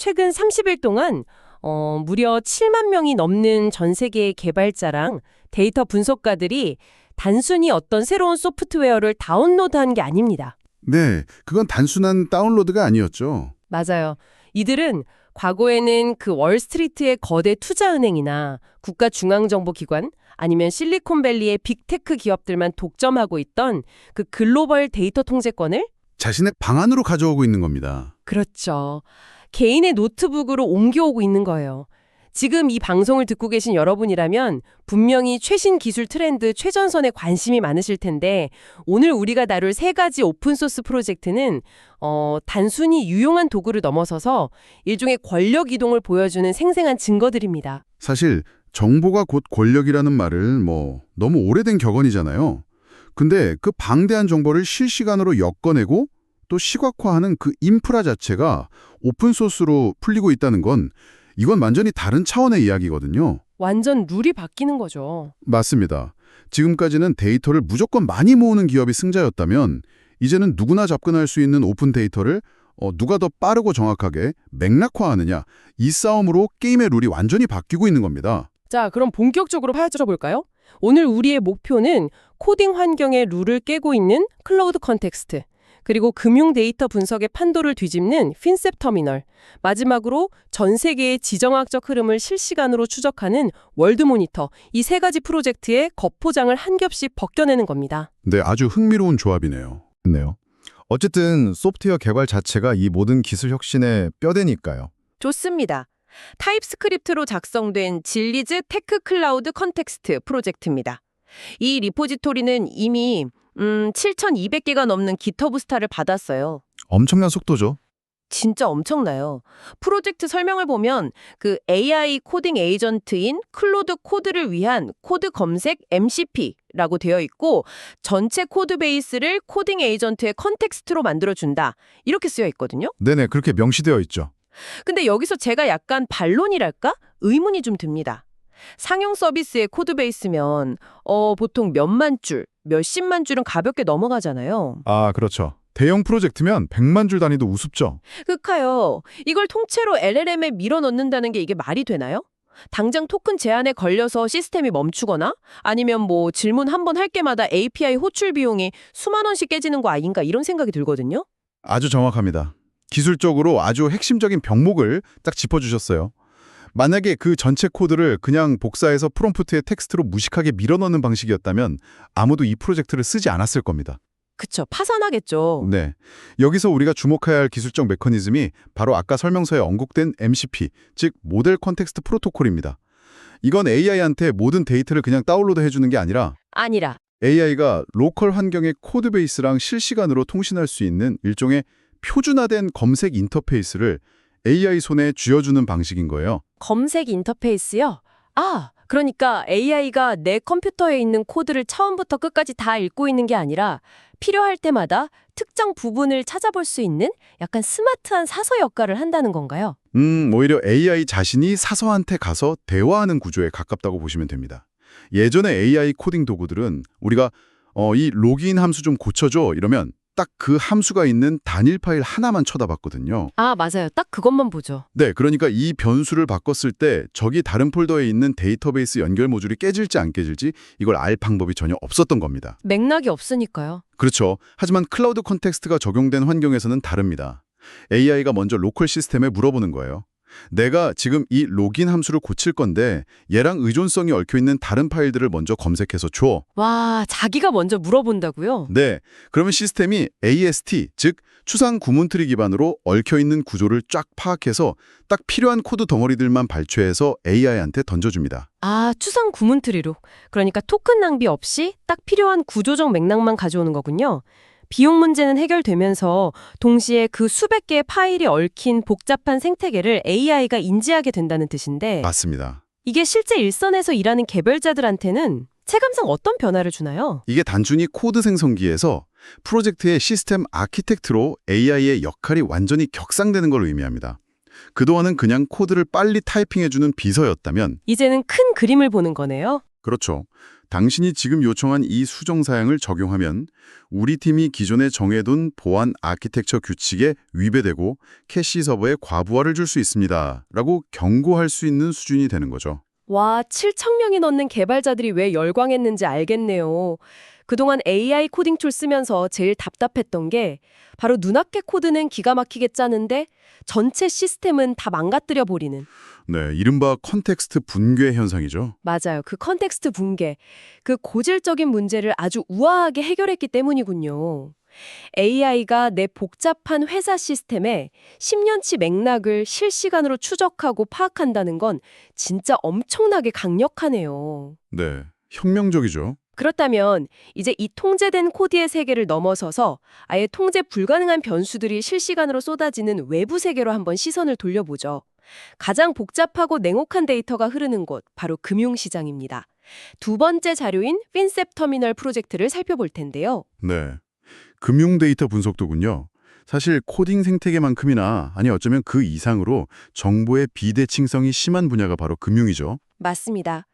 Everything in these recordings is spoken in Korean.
최근 30일 동안 무려 7만 명이 넘는 전 세계의 개발자랑 데이터 분석가들이 단순히 어떤 새로운 소프트웨어를 다운로드한 게 아닙니다. 네, 그건 단순한 다운로드가 아니었죠. 맞아요. 이들은 과거에는 그 월스트리트의 거대 투자은행이나 국가중앙정보기관 아니면 실리콘밸리의 빅테크 기업들만 독점하고 있던 그 글로벌 데이터 통제권을 자신의 방 안으로 가져오고 있는 겁니다. 그렇죠. 개인의 노트북으로 옮겨오고 있는 거예요. 지금 이 방송을 듣고 계신 여러분이라면 분명히 최신 기술 트렌드 최전선에 관심이 많으실 텐데 오늘 우리가 다룰 세 가지 오픈소스 프로젝트는 단순히 유용한 도구를 넘어서서 일종의 권력 이동을 보여주는 생생한 증거들입니다. 사실 정보가 곧 권력이라는 말을 너무 오래된 격언이잖아요. 근데 그 방대한 정보를 실시간으로 엮어내고 또 시각화하는 그 인프라 자체가 오픈소스로 풀리고 있다는 건 이건 완전히 다른 차원의 이야기거든요. 완전 룰이 바뀌는 거죠. 맞습니다. 지금까지는 데이터를 무조건 많이 모으는 기업이 승자였다면 이제는 누구나 접근할 수 있는 오픈 데이터를 누가 더 빠르고 정확하게 맥락화하느냐 이 싸움으로 게임의 룰이 완전히 바뀌고 있는 겁니다. 자, 그럼 본격적으로 파헤쳐 볼까요? 오늘 우리의 목표는 코딩 환경의 룰을 깨고 있는 클라우드 컨텍스트, 그리고 금융 데이터 분석의 판도를 뒤집는 핀셉 터미널, 마지막으로 전 세계의 지정학적 흐름을 실시간으로 추적하는 월드 모니터, 이 세 가지 프로젝트의 겉포장을 한 겹씩 벗겨내는 겁니다. 네, 아주 흥미로운 조합이네요. 네요. 어쨌든 소프트웨어 개발 자체가 이 모든 기술 혁신의 뼈대니까요. 좋습니다. 타입스크립트로 작성된 질리즈 테크 클라우드 컨텍스트 프로젝트입니다. 이 리포지토리는 이미 7,200개가 넘는 기터브 스타를 받았어요. 엄청난 속도죠. 진짜 엄청나요. 프로젝트 설명을 보면 그 AI 코딩 에이전트인 클로드 코드를 위한 코드 검색 MCP라고 되어 있고 전체 코드 베이스를 코딩 에이전트의 컨텍스트로 만들어준다. 이렇게 쓰여 있거든요. 네네, 그렇게 명시되어 있죠. 근데 여기서 제가 약간 반론이랄까? 의문이 좀 듭니다. 상용 서비스의 코드 베이스면 보통 몇만 줄, 몇십만 줄은 가볍게 넘어가잖아요. 아, 그렇죠. 대형 프로젝트면 100만 줄 단위도 우습죠. 흑하요. 이걸 통째로 LLM에 밀어 넣는다는 게 이게 말이 되나요? 당장 토큰 제한에 걸려서 시스템이 멈추거나 아니면 질문 한 번 할 때마다 API 호출 비용이 수만 원씩 깨지는 거 아닌가 이런 생각이 들거든요. 아주 정확합니다. 기술적으로 아주 핵심적인 병목을 딱 짚어주셨어요. 만약에 그 전체 코드를 그냥 복사해서 프롬프트에 텍스트로 무식하게 밀어넣는 방식이었다면 아무도 이 프로젝트를 쓰지 않았을 겁니다. 그쵸. 파산하겠죠. 네, 여기서 우리가 주목해야 할 기술적 메커니즘이 바로 아까 설명서에 언급된 MCP, 즉 모델 컨텍스트 프로토콜입니다. 이건 AI한테 모든 데이터를 그냥 다운로드 해주는 게 아니라 AI가 로컬 환경의 코드 베이스랑 실시간으로 통신할 수 있는 일종의 표준화된 검색 인터페이스를 AI 손에 쥐어주는 방식인 거예요. 검색 인터페이스요? 그러니까 AI가 내 컴퓨터에 있는 코드를 처음부터 끝까지 다 읽고 있는 게 아니라 필요할 때마다 특정 부분을 찾아볼 수 있는 약간 스마트한 사서 역할을 한다는 건가요? 오히려 AI 자신이 사서한테 가서 대화하는 구조에 가깝다고 보시면 됩니다. 예전에 AI 코딩 도구들은 우리가 이 로그인 함수 좀 고쳐줘 이러면 딱 그 함수가 있는 단일 파일 하나만 쳐다봤거든요. 맞아요. 딱 그것만 보죠. 네, 그러니까 이 변수를 바꿨을 때 저기 다른 폴더에 있는 데이터베이스 연결 모듈이 깨질지 안 깨질지 이걸 알 방법이 전혀 없었던 겁니다. 맥락이 없으니까요. 그렇죠. 하지만 클라우드 컨텍스트가 적용된 환경에서는 다릅니다. AI가 먼저 로컬 시스템에 물어보는 거예요. 내가 지금 이 로그인 함수를 고칠 건데 얘랑 의존성이 얽혀있는 다른 파일들을 먼저 검색해서 줘. 와, 자기가 먼저 물어본다고요? 네, 그러면 시스템이 AST, 즉 추상 구문트리 기반으로 얽혀있는 구조를 쫙 파악해서 딱 필요한 코드 덩어리들만 발췌해서 AI한테 던져줍니다. 추상 구문 트리로. 그러니까 토큰 낭비 없이 딱 필요한 구조적 맥락만 가져오는 거군요. 비용 문제는 해결되면서 동시에 그 수백 개의 파일이 얽힌 복잡한 생태계를 AI가 인지하게 된다는 뜻인데 맞습니다. 이게 실제 일선에서 일하는 개발자들한테는 체감상 어떤 변화를 주나요? 이게 단순히 코드 생성기에서 프로젝트의 시스템 아키텍트로 AI의 역할이 완전히 격상되는 걸 의미합니다. 그동안은 그냥 코드를 빨리 타이핑해주는 비서였다면 이제는 큰 그림을 보는 거네요. 그렇죠. 당신이 지금 요청한 이 수정 사양을 적용하면 우리 팀이 기존에 정해둔 보안 아키텍처 규칙에 위배되고 캐시 서버에 과부하를 줄 수 있습니다. 라고 경고할 수 있는 수준이 되는 거죠. 와, 7,000명이 넘는 개발자들이 왜 열광했는지 알겠네요. 그동안 AI 코딩 툴 쓰면서 제일 답답했던 게 바로 눈앞의 코드는 기가 막히게 짜는데 전체 시스템은 다 망가뜨려 버리는. 네, 이른바 컨텍스트 붕괴 현상이죠. 맞아요. 그 컨텍스트 붕괴. 그 고질적인 문제를 아주 우아하게 해결했기 때문이군요. AI가 내 복잡한 회사 시스템에 10년치 맥락을 실시간으로 추적하고 파악한다는 건 진짜 엄청나게 강력하네요. 네, 혁명적이죠. 그렇다면 이제 이 통제된 코드의 세계를 넘어서서 아예 통제 불가능한 변수들이 실시간으로 쏟아지는 외부 세계로 한번 시선을 돌려보죠. 가장 복잡하고 냉혹한 데이터가 흐르는 곳, 바로 금융시장입니다. 두 번째 자료인 핀셉 터미널 프로젝트를 살펴볼 텐데요. 네, 금융 데이터 분석도군요. 사실 코딩 생태계만큼이나 아니 어쩌면 그 이상으로 정보의 비대칭성이 심한 분야가 바로 금융이죠. 맞습니다.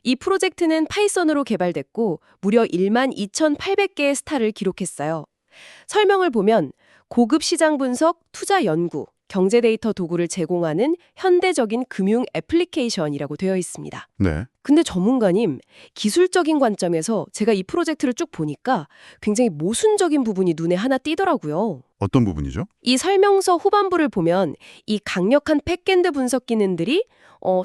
이 프로젝트는 파이썬으로 개발됐고 무려 12,800개의 스타를 기록했어요. 설명을 보면 고급 시장 분석, 투자 연구, 경제 데이터 도구를 제공하는 현대적인 금융 애플리케이션이라고 되어 있습니다. 네, 근데 전문가님, 기술적인 관점에서 제가 이 프로젝트를 쭉 보니까 굉장히 모순적인 부분이 눈에 하나 띄더라고요. 어떤 부분이죠? 이 설명서 후반부를 보면 이 강력한 백엔드 분석 기능들이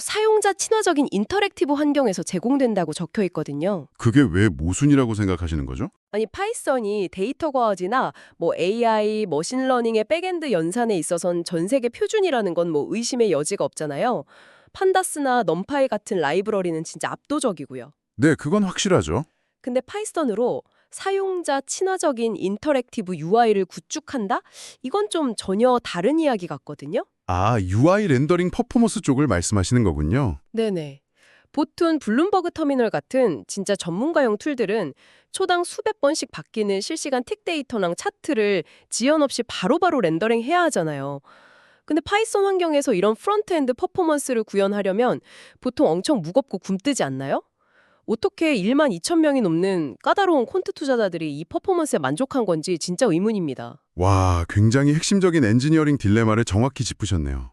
사용자 친화적인 인터랙티브 환경에서 제공된다고 적혀 있거든요. 그게 왜 모순이라고 생각하시는 거죠? 아니, 파이썬이 데이터 과학이나 AI, 머신러닝의 백엔드 연산에 있어선 전 세계 표준이라는 건 의심의 여지가 없잖아요. 판다스나 넘파이 같은 라이브러리는 진짜 압도적이고요. 네, 그건 확실하죠. 근데 파이썬으로 사용자 친화적인 인터랙티브 UI를 구축한다? 이건 좀 전혀 다른 이야기 같거든요. 아, UI 렌더링 퍼포먼스 쪽을 말씀하시는 거군요. 네네. 보통 블룸버그 터미널 같은 진짜 전문가용 툴들은 초당 수백 번씩 바뀌는 실시간 틱 데이터랑 차트를 지연 없이 바로바로 렌더링 해야 하잖아요. 근데 파이썬 환경에서 이런 프론트엔드 퍼포먼스를 구현하려면 보통 엄청 무겁고 굼뜨지 않나요? 어떻게 12,000명이 넘는 까다로운 콘트 투자자들이 이 퍼포먼스에 만족한 건지 진짜 의문입니다. 와, 굉장히 핵심적인 엔지니어링 딜레마를 정확히 짚으셨네요.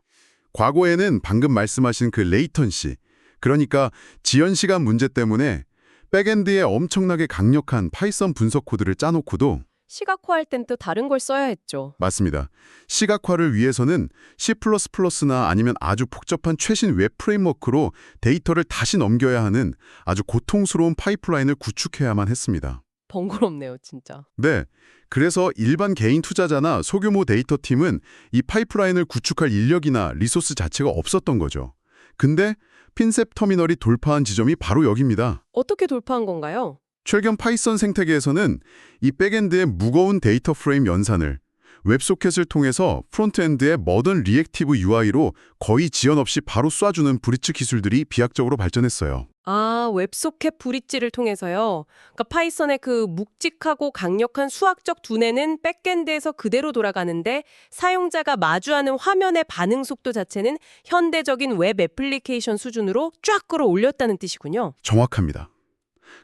과거에는 방금 말씀하신 그 레이턴시, 그러니까 지연 시간 문제 때문에 백엔드에 엄청나게 강력한 파이썬 분석 코드를 짜놓고도 시각화할 땐 또 다른 걸 써야 했죠. 맞습니다. 시각화를 위해서는 C++나 아니면 아주 복잡한 최신 웹 프레임워크로 데이터를 다시 넘겨야 하는 아주 고통스러운 파이프라인을 구축해야만 했습니다. 번거롭네요, 진짜. 네, 그래서 일반 개인 투자자나 소규모 데이터 팀은 이 파이프라인을 구축할 인력이나 리소스 자체가 없었던 거죠. 근데 핀셉 터미널이 돌파한 지점이 바로 여기입니다. 어떻게 돌파한 건가요? 최근 파이썬 생태계에서는 이 백엔드의 무거운 데이터 프레임 연산을 웹소켓을 통해서 프론트엔드의 모던 리액티브 UI로 거의 지연 없이 바로 쏴주는 브릿지 기술들이 비약적으로 발전했어요. 아, 웹소켓 브릿지를 통해서요. 그러니까 파이썬의 그 묵직하고 강력한 수학적 두뇌는 백엔드에서 그대로 돌아가는데 사용자가 마주하는 화면의 반응 속도 자체는 현대적인 웹 애플리케이션 수준으로 쫙 끌어올렸다는 뜻이군요. 정확합니다.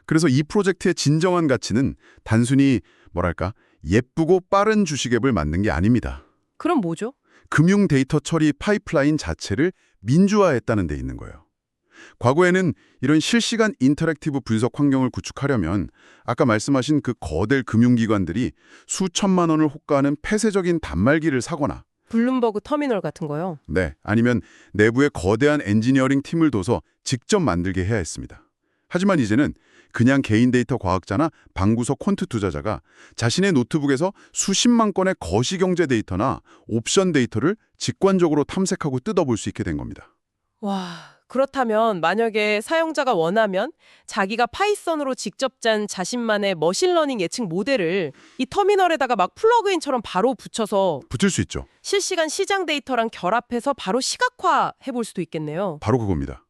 그래서 이 프로젝트의 진정한 가치는 단순히 예쁘고 빠른 주식앱을 만든 게 아닙니다. 그럼 뭐죠? 금융 데이터 처리 파이프라인 자체를 민주화했다는 데 있는 거예요. 과거에는 이런 실시간 인터랙티브 분석 환경을 구축하려면 아까 말씀하신 그 거대 금융기관들이 수천만 원을 호가하는 폐쇄적인 단말기를 사거나 블룸버그 터미널 같은 거요? 네, 아니면 내부에 거대한 엔지니어링 팀을 둬서 직접 만들게 해야 했습니다. 하지만 이제는 그냥 개인 데이터 과학자나 방구석 콘트 투자자가 자신의 노트북에서 수십만 건의 거시경제 데이터나 옵션 데이터를 직관적으로 탐색하고 뜯어볼 수 있게 된 겁니다. 와, 그렇다면 만약에 사용자가 원하면 자기가 파이썬으로 직접 짠 자신만의 머신러닝 예측 모델을 이 터미널에다가 막 플러그인처럼 바로 붙여서 붙일 수 있죠. 실시간 시장 데이터랑 결합해서 바로 시각화 해볼 수도 있겠네요. 바로 그겁니다.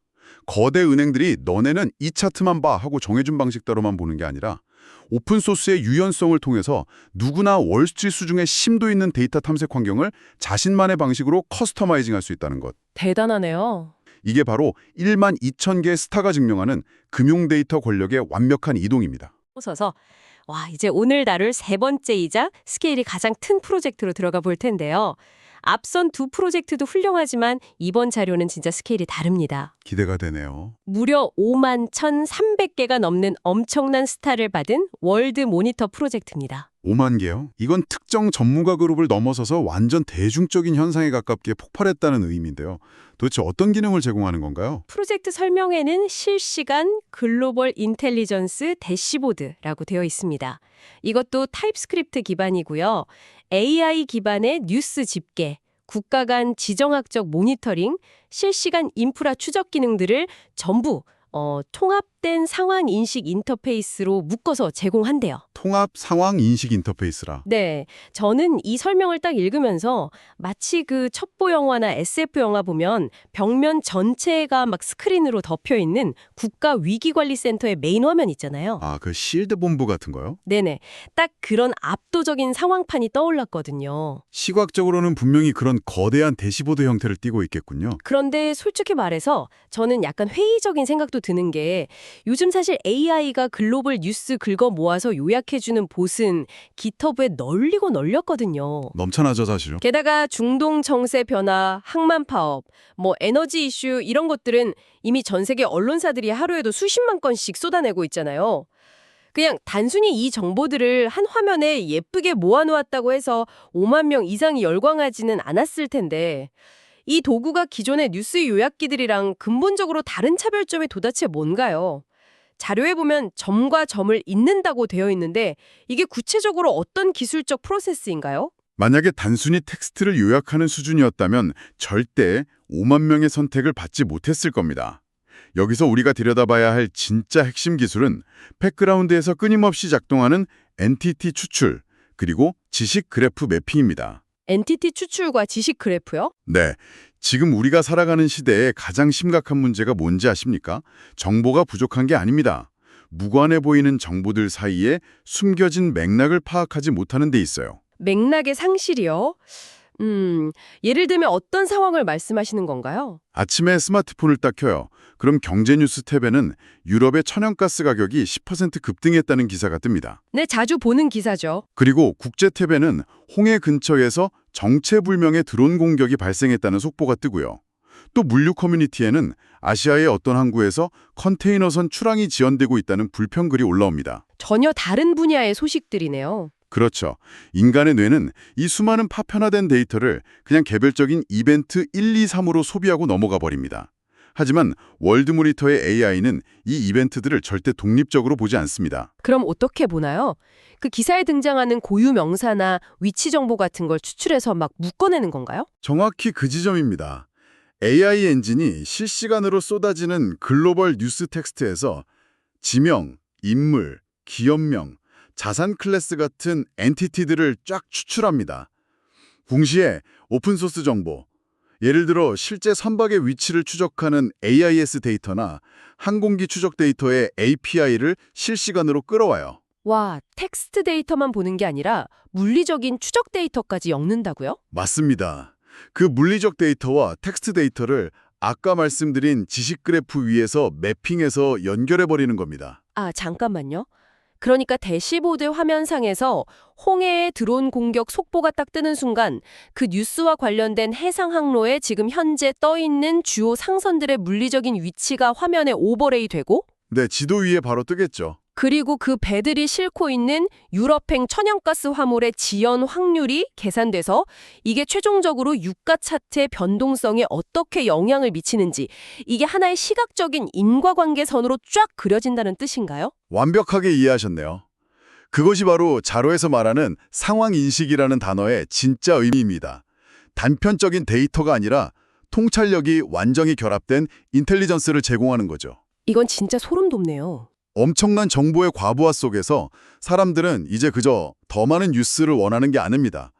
거대 은행들이 너네는 이 차트만 봐 하고 정해준 방식대로만 보는 게 아니라 오픈소스의 유연성을 통해서 누구나 월스트리트 수준의 심도 있는 데이터 탐색 환경을 자신만의 방식으로 커스터마이징할 수 있다는 것. 대단하네요. 이게 바로 1만 2천 개의 스타가 증명하는 금융 데이터 권력의 완벽한 이동입니다. 서서 와, 이제 오늘 다룰 세 번째이자 스케일이 가장 큰 프로젝트로 들어가 볼 텐데요. 앞선 두 프로젝트도 훌륭하지만 이번 자료는 진짜 스케일이 다릅니다. 기대가 되네요. 무려 5만 1,300개가 넘는 엄청난 스타를 받은 월드 모니터 프로젝트입니다. 5만 개요? 이건 특정 전문가 그룹을 넘어서서 완전 대중적인 현상에 가깝게 폭발했다는 의미인데요. 도대체 어떤 기능을 제공하는 건가요? 프로젝트 설명에는 실시간 글로벌 인텔리전스 대시보드라고 되어 있습니다. 이것도 타입스크립트 기반이고요. AI 기반의 뉴스 집계, 국가 간 지정학적 모니터링, 실시간 인프라 추적 기능들을 전부 통합된 상황 인식 인터페이스로 묶어서 제공한대요. 통합 상황 인식 인터페이스라. 네, 저는 이 설명을 딱 읽으면서 마치 그 첩보 영화나 SF 영화 보면 벽면 전체가 막 스크린으로 덮여 있는 국가 위기관리센터의 메인 화면 있잖아요. 아, 그 실드 본부 같은 거요? 네네, 딱 그런 압도적인 상황판이 떠올랐거든요. 시각적으로는 분명히 그런 거대한 대시보드 형태를 띠고 있겠군요. 그런데 솔직히 말해서 저는 약간 회의적인 생각도 드는 게 요즘 사실 AI가 글로벌 뉴스 긁어 모아서 요약해주는 봇은 깃허브에 널리고 널렸거든요. 넘쳐나죠, 사실요. 게다가 중동 정세 변화, 항만 파업, 에너지 이슈 이런 것들은 이미 전 세계 언론사들이 하루에도 수십만 건씩 쏟아내고 있잖아요. 그냥 단순히 이 정보들을 한 화면에 예쁘게 모아놓았다고 해서 5만 명 이상이 열광하지는 않았을 텐데 이 도구가 기존의 뉴스 요약기들이랑 근본적으로 다른 차별점이 도대체 뭔가요? 자료에 보면 점과 점을 잇는다고 되어 있는데 이게 구체적으로 어떤 기술적 프로세스인가요? 만약에 단순히 텍스트를 요약하는 수준이었다면 절대 5만 명의 선택을 받지 못했을 겁니다. 여기서 우리가 들여다봐야 할 진짜 핵심 기술은 백그라운드에서 끊임없이 작동하는 엔티티 추출, 그리고 지식 그래프 매핑입니다. 엔티티 추출과 지식 그래프요? 네, 지금 우리가 살아가는 시대에 가장 심각한 문제가 뭔지 아십니까? 정보가 부족한 게 아닙니다. 무관해 보이는 정보들 사이에 숨겨진 맥락을 파악하지 못하는 데 있어요. 맥락의 상실이요? 예를 들면 어떤 상황을 말씀하시는 건가요? 아침에 스마트폰을 딱 켜요. 그럼 경제뉴스 탭에는 유럽의 천연가스 가격이 10% 급등했다는 기사가 뜹니다. 네, 자주 보는 기사죠. 그리고 국제 탭에는 홍해 근처에서 정체불명의 드론 공격이 발생했다는 속보가 뜨고요. 또 물류 커뮤니티에는 아시아의 어떤 항구에서 컨테이너선 출항이 지연되고 있다는 불평글이 올라옵니다. 전혀 다른 분야의 소식들이네요. 그렇죠. 인간의 뇌는 이 수많은 파편화된 데이터를 그냥 개별적인 이벤트 1, 2, 3으로 소비하고 넘어가 버립니다. 하지만 월드 모니터의 AI는 이 이벤트들을 절대 독립적으로 보지 않습니다. 그럼 어떻게 보나요? 그 기사에 등장하는 고유 명사나 위치 정보 같은 걸 추출해서 막 묶어내는 건가요? 정확히 그 지점입니다. AI 엔진이 실시간으로 쏟아지는 글로벌 뉴스 텍스트에서 지명, 인물, 기업명, 자산 클래스 같은 엔티티들을 쫙 추출합니다. 동시에 오픈소스 정보, 예를 들어 실제 선박의 위치를 추적하는 AIS 데이터나 항공기 추적 데이터의 API를 실시간으로 끌어와요. 와, 텍스트 데이터만 보는 게 아니라 물리적인 추적 데이터까지 엮는다고요? 맞습니다. 그 물리적 데이터와 텍스트 데이터를 아까 말씀드린 지식 그래프 위에서 매핑해서 연결해버리는 겁니다. 아, 잠깐만요. 그러니까 대시보드 화면상에서 홍해의 드론 공격 속보가 딱 뜨는 순간 그 뉴스와 관련된 해상 항로에 지금 현재 떠있는 주요 상선들의 물리적인 위치가 화면에 오버레이 되고 네, 지도 위에 바로 뜨겠죠. 그리고 그 배들이 싣고 있는 유럽행 천연가스 화물의 지연 확률이 계산돼서 이게 최종적으로 유가 차트의 변동성에 어떻게 영향을 미치는지 이게 하나의 시각적인 인과관계선으로 쫙 그려진다는 뜻인가요? 완벽하게 이해하셨네요. 그것이 바로 자료에서 말하는 상황인식이라는 단어의 진짜 의미입니다. 단편적인 데이터가 아니라 통찰력이 완전히 결합된 인텔리전스를 제공하는 거죠. 이건 진짜 소름 돋네요. 엄청난 정보의 과부하 속에서 사람들은 이제 그저 더 많은 뉴스를 원하는 게 아닙니다.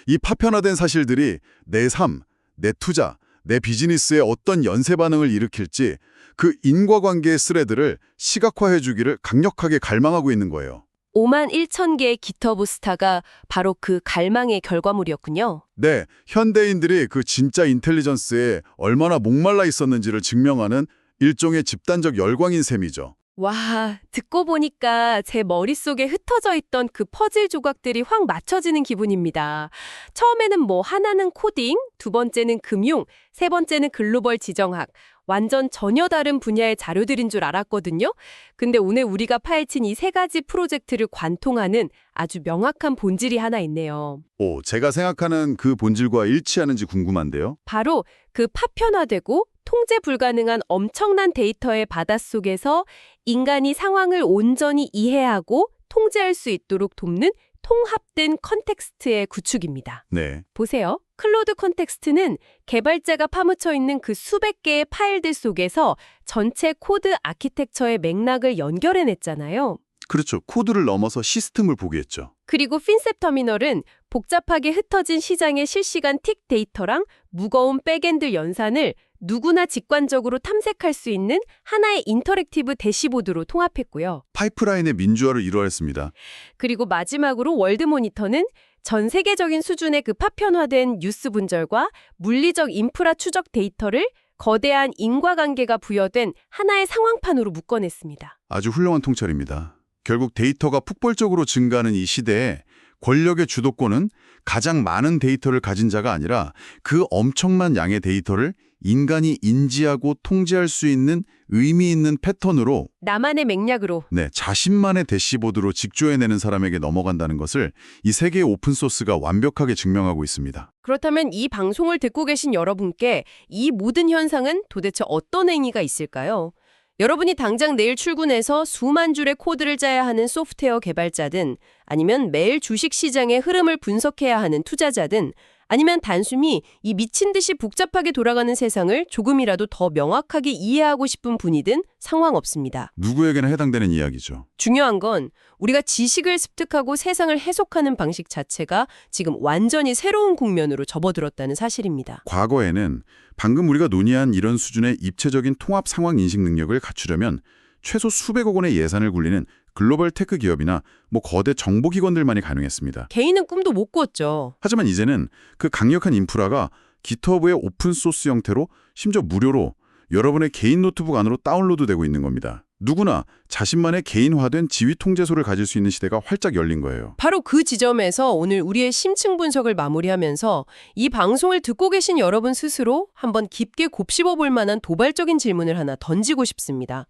이 파편화된 사실들이 내 삶, 내 투자, 내 비즈니스에 어떤 연쇄 반응을 일으킬지 그 인과관계의 스레드를 시각화해 주기를 강력하게 갈망하고 있는 거예요. 51,000개의 GitHub 스타가 바로 그 갈망의 결과물이었군요. 네, 현대인들이 그 진짜 인텔리전스에 얼마나 목말라 있었는지를 증명하는 일종의 집단적 열광인 셈이죠. 와, 듣고 보니까 제 머릿속에 흩어져 있던 그 퍼즐 조각들이 확 맞춰지는 기분입니다. 처음에는 하나는 코딩, 두 번째는 금융, 세 번째는 글로벌 지정학, 완전 전혀 다른 분야의 자료들인 줄 알았거든요. 근데 오늘 우리가 파헤친 이 세 가지 프로젝트를 관통하는 아주 명확한 본질이 하나 있네요. 오, 제가 생각하는 그 본질과 일치하는지 궁금한데요. 바로 그 파편화되고 통제 불가능한 엄청난 데이터의 바닷속에서 인간이 상황을 온전히 이해하고 통제할 수 있도록 돕는 통합된 컨텍스트의 구축입니다. 네. 보세요. 클로드 컨텍스트는 개발자가 파묻혀 있는 그 수백 개의 파일들 속에서 전체 코드 아키텍처의 맥락을 연결해냈잖아요. 그렇죠. 코드를 넘어서 시스템을 보게 했죠. 그리고 핀셉 터미널은 복잡하게 흩어진 시장의 실시간 틱 데이터랑 무거운 백엔드 연산을 누구나 직관적으로 탐색할 수 있는 하나의 인터랙티브 대시보드로 통합했고요. 파이프라인의 민주화를 이루었습니다. 그리고 마지막으로 월드 모니터는 전 세계적인 수준의 그 파편화된 뉴스 분절과 물리적 인프라 추적 데이터를 거대한 인과관계가 부여된 하나의 상황판으로 묶어냈습니다. 아주 훌륭한 통찰입니다. 결국 데이터가 폭발적으로 증가하는 이 시대에 권력의 주도권은 가장 많은 데이터를 가진 자가 아니라 그 엄청난 양의 데이터를 인간이 인지하고 통제할 수 있는 의미 있는 패턴으로 나만의 맥락으로 자신만의 대시보드로 직조해내는 사람에게 넘어간다는 것을 이 세계의 오픈소스가 완벽하게 증명하고 있습니다. 그렇다면 이 방송을 듣고 계신 여러분께 이 모든 현상은 도대체 어떤 의미가 있을까요? 여러분이 당장 내일 출근해서 수만 줄의 코드를 짜야 하는 소프트웨어 개발자든 아니면 매일 주식시장의 흐름을 분석해야 하는 투자자든 아니면 단순히 이 미친 듯이 복잡하게 돌아가는 세상을 조금이라도 더 명확하게 이해하고 싶은 분이든 상관없습니다. 누구에게나 해당되는 이야기죠. 중요한 건 우리가 지식을 습득하고 세상을 해석하는 방식 자체가 지금 완전히 새로운 국면으로 접어들었다는 사실입니다. 과거에는 방금 우리가 논의한 이런 수준의 입체적인 통합 상황 인식 능력을 갖추려면 최소 수백억 원의 예산을 굴리는 글로벌 테크 기업이나 거대 정보기관들만이 가능했습니다. 개인은 꿈도 못 꿨죠. 하지만 이제는 그 강력한 인프라가 GitHub의 오픈소스 형태로 심지어 무료로 여러분의 개인 노트북 안으로 다운로드되고 있는 겁니다. 누구나 자신만의 개인화된 지휘 통제소를 가질 수 있는 시대가 활짝 열린 거예요. 바로 그 지점에서 오늘 우리의 심층 분석을 마무리하면서 이 방송을 듣고 계신 여러분 스스로 한번 깊게 곱씹어 볼 만한 도발적인 질문을 하나 던지고 싶습니다.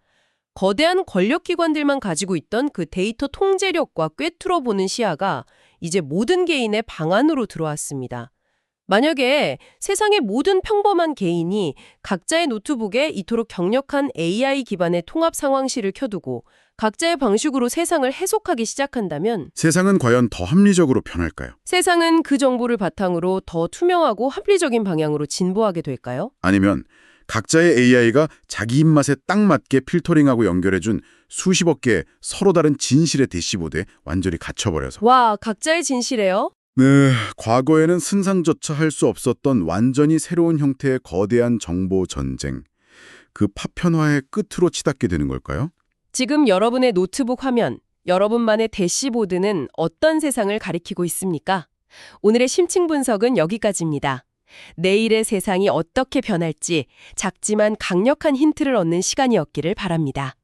거대한 권력기관들만 가지고 있던 그 데이터 통제력과 꿰뚫어 보는 시야가 이제 모든 개인의 방 안으로 들어왔습니다. 만약에 세상의 모든 평범한 개인이 각자의 노트북에 이토록強力한 AI 기반의 통합 상황실을 켜두고 각자의 방식으로 세상을 해석하기 시작한다면 세상은 과연 더 합리적으로 변할까요? 세상은 그 정보를 바탕으로 더 투명하고 합리적인 방향으로 진보하게 될까요? 아니면 각자의 AI가 자기 입맛에 딱 맞게 필터링하고 연결해준 수십억 개의 서로 다른 진실의 대시보드에 완전히 갇혀버려서 와, 각자의 진실이에요? 네, 과거에는 승상조차 할 수 없었던 완전히 새로운 형태의 거대한 정보 전쟁, 그 파편화의 끝으로 치닫게 되는 걸까요? 지금 여러분의 노트북 화면, 여러분만의 대시보드는 어떤 세상을 가리키고 있습니까? 오늘의 심층 분석은 여기까지입니다. 내일의 세상이 어떻게 변할지 작지만 강력한 힌트를 얻는 시간이었기를 바랍니다.